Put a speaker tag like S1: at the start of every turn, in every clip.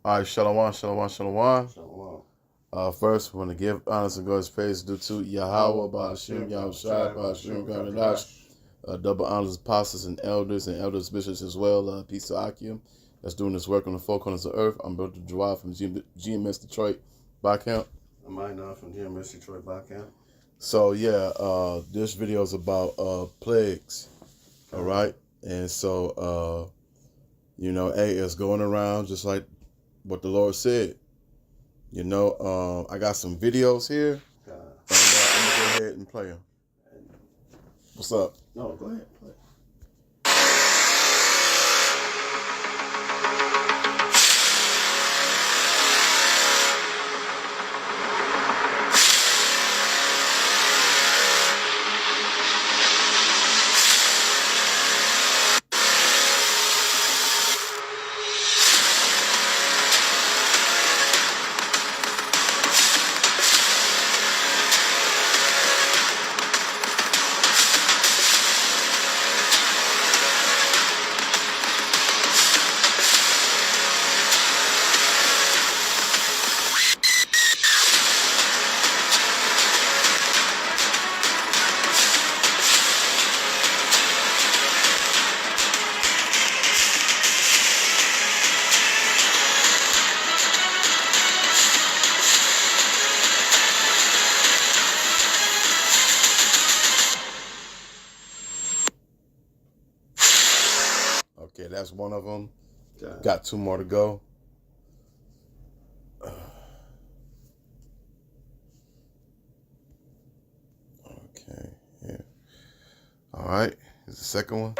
S1: All right, shalom, shalom, shalom.
S2: Shalom.
S1: First, we want to give honors and glory praise due to Yahweh, Ba'ashem, Yahushai, Ba'ashem, Gamadash. Double honors apostles and elders, bishops as well. Peace to Akim that's doing this work on the four corners of earth. I'm Brother Jawad from GMS Detroit, Bacamp.
S2: I'm Ainah from GMS Detroit, Bacamp.
S1: So, yeah, this video is about plagues, all right? And so, you know, hey, it's going around just like what the Lord said. You know, I got some videos here, and I'm going to go ahead and play them. What's up?
S2: No, go ahead. Play.
S1: Okay, that's one of them.
S2: Okay.
S1: Got two more to go. Okay, yeah. All right, here's the second one.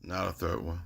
S1: Now the third one.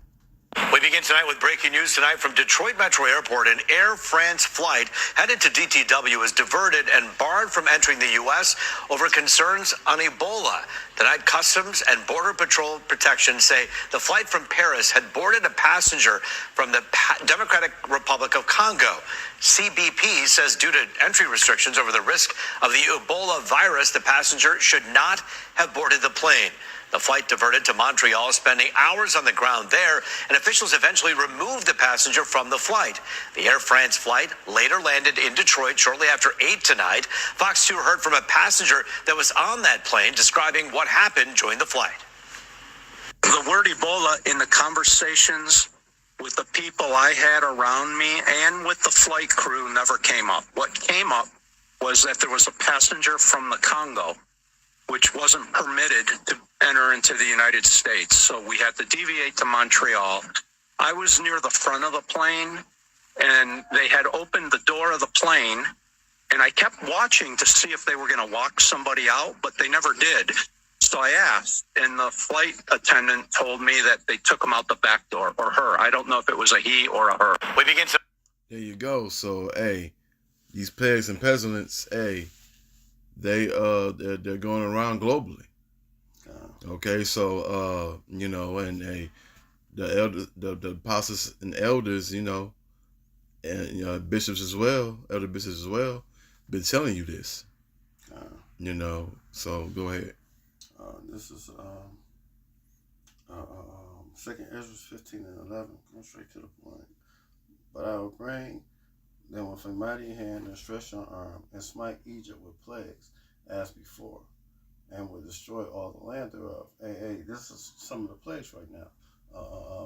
S3: We begin tonight with breaking news tonight from Detroit Metro Airport. An Air France flight headed to DTW is diverted and barred from entering the U.S. over concerns on Ebola. Tonight, Customs and Border Patrol Protection say the flight from Paris had boarded a passenger from the Democratic Republic of Congo. CBP says due to entry restrictions over the risk of the Ebola virus, the passenger should not have boarded the plane. The flight diverted to Montreal, spending hours on the ground there, and officials eventually removed the passenger from the flight. The Air France flight later landed in Detroit shortly after 8 tonight. Fox 2 heard from a passenger that was on that plane describing what happened during the flight.
S4: The word Ebola in the conversations with the people I had around me and with the flight crew never came up. What came up was that there was a passenger from the Congo which wasn't permitted to enter into the United States. So we had to deviate to Montreal. I was near the front of the plane, and they had opened the door of the plane, and I kept watching to see if they were going to walk somebody out, but they never did. So I asked, and the flight attendant told me that they took him out the back door, or her. I don't know if it was a he or a her.
S3: We begin to...
S1: There you go. So, hey, these plagues and pestilence, hey, they're going around globally. Okay, so you know, and the apostles and elders, you know, and bishops as well, elder bishops as well, been telling you this. You know, so go ahead.
S2: This is 2nd Ezra 15 and 11. Going straight to the point. But I will bring them with a mighty hand and stretch your arm, and smite Egypt with plagues, as before, and will destroy all the land thereof. Hey, this is some of the plagues right now.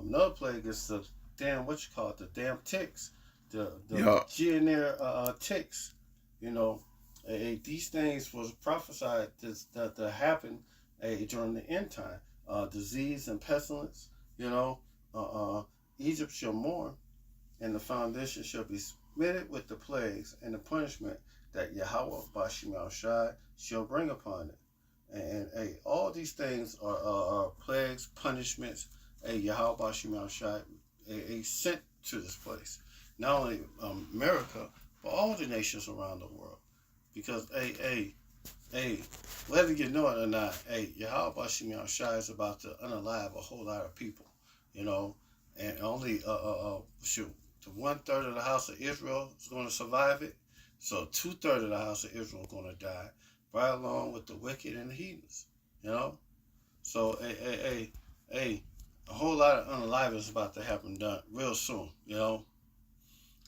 S2: Another plague is the damn, the damn ticks. The Legionnaire ticks. You know, these things was prophesied to happen during the end time. Disease and pestilence, you know. Egypt shall mourn, and the foundation shall be smitten with the plagues and the punishment that Yahweh Ba'ashem Yahushai shall bring upon it. And all these these things are plagues, punishments. Yahweh Shemel Shai, sent to this place. Not only America, but all the nations around the world. Because, whether you know it or not, Yahweh Shemel Shai is about to unalive a whole lot of people, you know, and only, the 1/3 of the house of Israel is going to survive it. So 2/3 of the house of Israel is going to die, right along with the wicked and the heathens, you know. So, a whole lot of unaliving is about to happen done real soon, you know.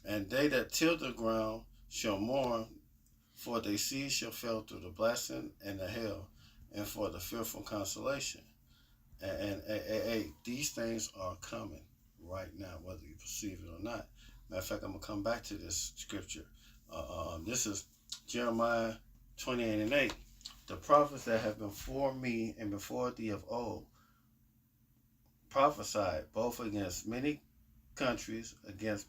S2: And they that till the ground shall mourn, for their seed shall fail through the blessing and the hail, and for the fearful consolation. And these things are coming right now, whether you perceive it or not. Matter of fact, I'm going to come back to this scripture. This is Jeremiah 28:8. The prophets that have been before me and before thee of old prophesied both against many countries, against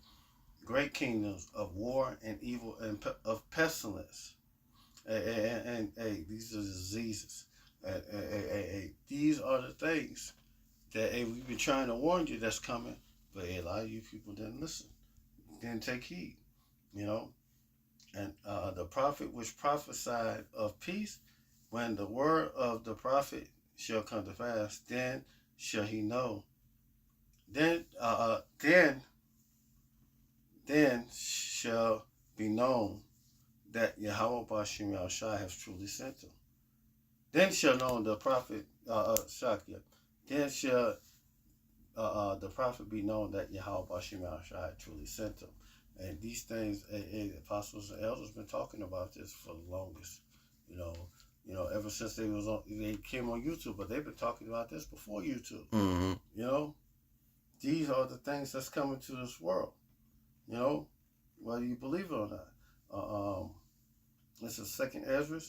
S2: great kingdoms, of war and evil and of pestilence. And these are diseases. These are the things that we've been trying to warn you that's coming, but a lot of you people didn't listen, didn't take heed, you know. And the prophet which prophesied of peace, when the word of the prophet shall come to pass, then shall he know. Then shall be known that Yahweh Bashim Yahushua has truly sent him. Then shall know the prophet Shakya. Then shall the prophet be known that Yahweh Bashim Yahushua had truly sent him. And these things, apostles and elders been talking about this for the longest. You know, ever since they came on YouTube, but they've been talking about this before YouTube.
S1: Mm-hmm.
S2: You know, these are the things that's coming to this world. You know, whether you believe it or not. This is 2nd Ezra,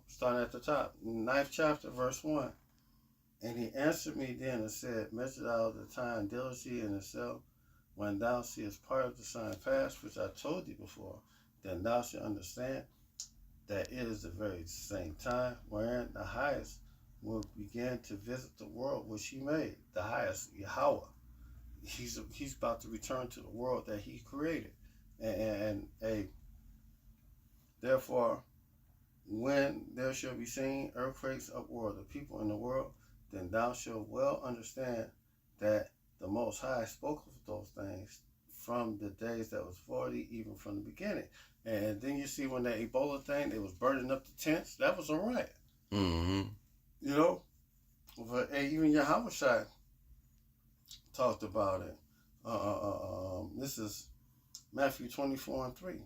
S2: starting at the top, 9th chapter, verse 1. And he answered me then and said, measure thou the time diligently in itself, when thou seest part of the sign past, which I told thee before, then thou shalt understand that it is the very same time wherein the highest will begin to visit the world which he made. The highest, Yahweh. He's about to return to the world that he created. And therefore, when there shall be seen earthquakes upward of people in the world, then thou shalt well understand that the Most High spoke of those things from the days that was 40, even from the beginning. And then you see when the Ebola thing, they was burning up the tents, that was a riot.
S1: Mm-hmm.
S2: You know? But even Yahweh talked about it. This is Matthew 24:3.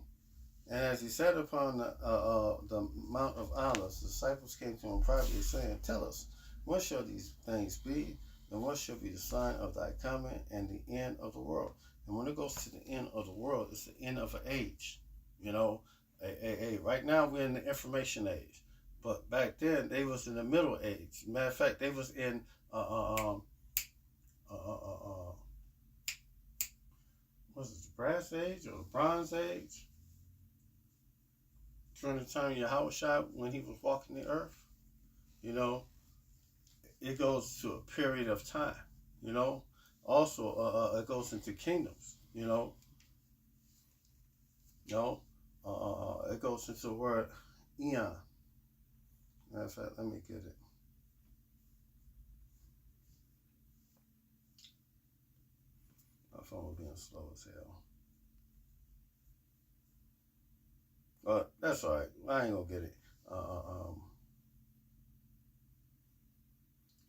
S2: And as he sat upon the Mount of Olives, the disciples came to him privately, saying, tell us, when shall these things be? And what shall be the sign of thy coming and the end of the world? And when it goes to the end of the world, it's the end of an age. You know, right now we're in the information age. But back then, they was in the middle age. Matter of fact, they was in, was it the brass age or the bronze age? During the time of Yahweh when he was walking the earth, you know, it goes to a period of time, you know. Also, it goes into kingdoms, you know. It goes into the word eon. Matter of fact, let me get it. My phone was being slow as hell. But that's all right. I ain't gonna get it.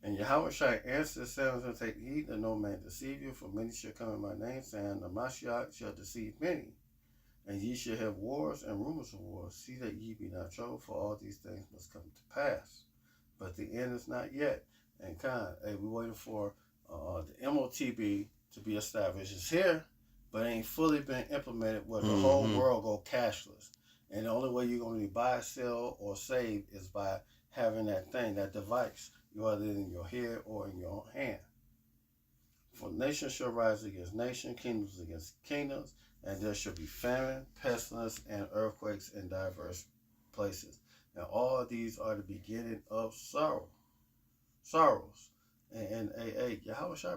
S2: And Yahweh shall answer the servants and take heed that no man deceive you, for many shall come in my name, saying, the Mashiach shall deceive many. And ye shall have wars and rumors of wars. See that ye be not troubled, for all these things must come to pass. But the end is not yet. And we're waiting for the MOTB to be established. It's here, but it ain't fully been implemented where the whole world go cashless. And the only way you're going to buy, sell, or save is by having that thing, that device, whether in your head or in your hand. For nation shall rise against nation, kingdoms against kingdoms, and there shall be famine, pestilence, and earthquakes in diverse places. And all these are the beginning of sorrows. And Yahweh Shai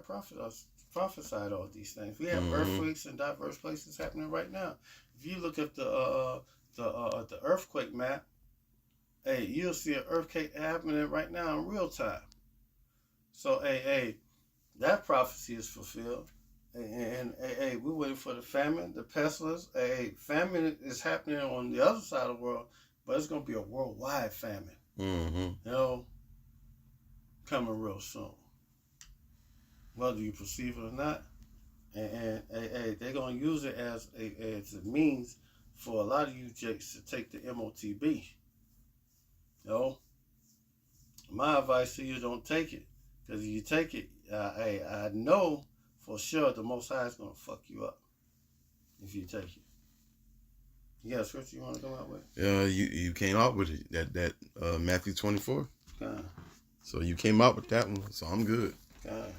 S2: prophesied all these things. We have earthquakes in diverse places happening right now. If you look at the earthquake map, you'll see an earthquake happening right now in real time. So that prophecy is fulfilled. And we're waiting for the famine, the pestilence. Famine is happening on the other side of the world, but it's going to be a worldwide famine. You know, coming real soon. Whether you perceive it or not. And they're going to use it as a means for a lot of you jakes to take the MOTB. You know, my advice to you, don't take it. Because if you take it, I know for sure the Most High is going to fuck you up if you take it. You got a scripture you want to come out with?
S1: You came out with it, that Matthew 24.
S2: God.
S1: So you came out with that one, so I'm good.
S2: God.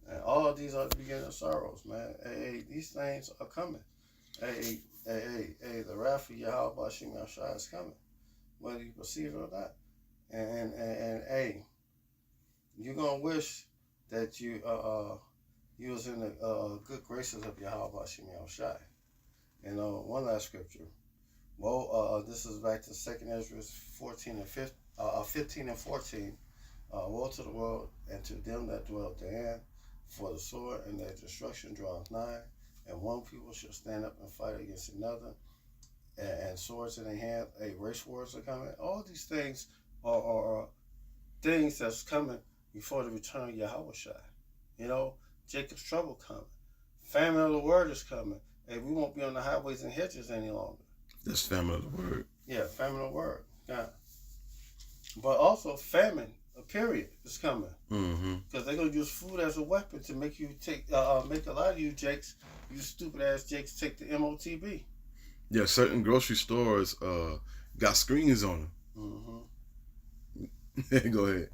S2: And all of these are the beginning of sorrows, man. These things are coming. The wrath of Yahweh Bashim Yahshai is coming, whether you perceive it or not. And you're gonna wish that you was in the good graces of Yahweh Bashim Yahshai. And one last scripture. Well, this is back to 2nd Ezra 15 and 14. Woe to the world and to them that dwell therein, for the sword and their destruction draweth nigh, and one people shall stand up and fight against another, and swords in their hand. Race wars are coming. All these things are things that's coming before the return of Yahweh Shai. You know, Jacob's trouble coming. Famine of the word is coming. We won't be on the highways and hedges any longer.
S1: That's famine of the word.
S2: Yeah, famine of the word. Yeah. But also famine, a period, is coming. Because they're going to use food as a weapon to make you make a lot of you jakes, you stupid ass jakes, take the MOTB.
S1: Yeah, certain grocery stores got screens on them. Go ahead.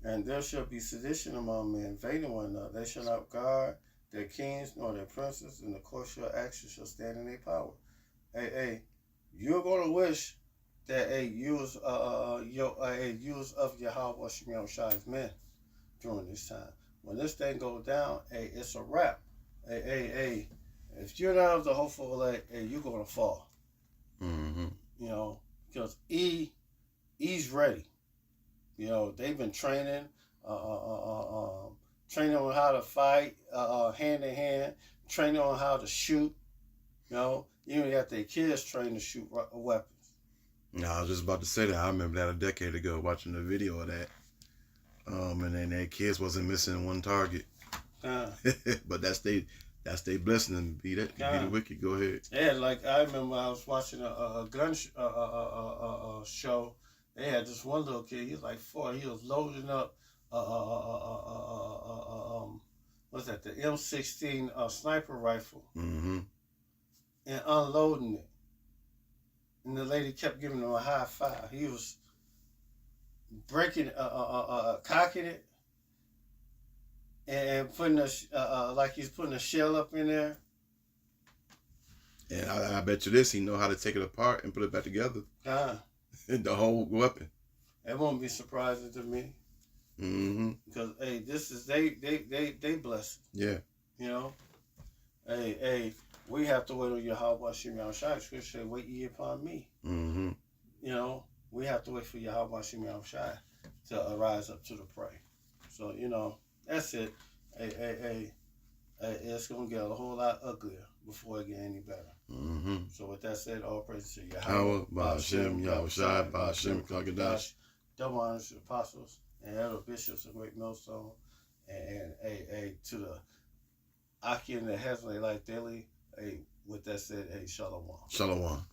S2: And there shall be sedition among men, invading one another. They shall not guard their kings nor their princes, and the course your actions shall stand in their power. You're going to wish that you was of Yahweh Shemel Shai's men during this time. When this thing goes down, it's a wrap. If you're not of the hopeful elect, you're going to fall. You know, because E's ready. You know, they've been training, training on how to fight, hand in hand, training on how to shoot. You know, even got their kids trained to shoot weapons.
S1: No, I was just about to say that. I remember that a decade ago, watching the video of that. And then their kids wasn't missing one target. But that's they blessing them. Be the wicked. Go ahead.
S2: Yeah, like I remember I was watching a gun show. They had this one little kid. He was like 4. He was loading up what's that? The M16 sniper rifle. And unloading it. And the lady kept giving him a high five. He was breaking, cocking it, and putting like he's putting a shell up in there.
S1: And I bet you this, he know how to take it apart and put it back together. The whole weapon.
S2: It won't be surprising to me. Because this is they blessed.
S1: Yeah.
S2: You know. We have to wait on Yahweh Shem Yahushai. Scripture say, wait ye upon me. You know, we have to wait for Yahweh Shem Yahushai to arise up to the prey. So, you know, that's it. It's going to get a whole lot uglier before it get any better. So with that said, all praise to Yahweh,
S1: Ba'ashem, Yahushai, Ba'ashem, Kagadash.
S2: Double honors to the apostles and elder bishops of Great Millstone, and to the Aki and the Heavenly Life Daily. With that said, shalom.
S1: Shalom.